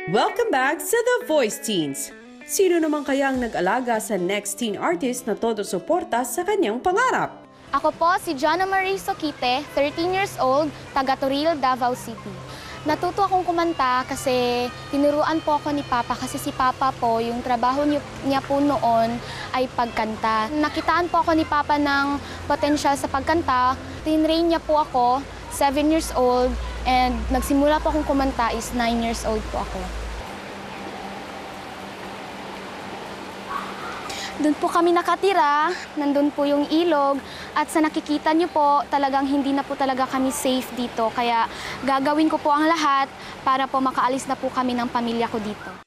Welcome back sa The Voice Teens. Sino naman kaya ang nag-alaga sa next teen artist na todo suporta sa kanyang pangarap? Ako po si Jonna Marie Soquite, 13 years old, taga Toril, Davao City. Natuto akong kumanta kasi tinuruan po ako ni Papa kasi si Papa po, yung trabaho niya po noon ay pagkanta. Nakitaan po ako ni Papa ng potensyal sa pagkanta. Tinrain niya po ako, 7 years old, and nagsimula po akong kumanta is 9 years old po ako. Doon po kami nakatira, nandun po yung ilog, at sa nakikita niyo po, talagang hindi na po talaga kami safe dito. Kaya gagawin ko po ang lahat para po makaalis na po kami ng pamilya ko dito.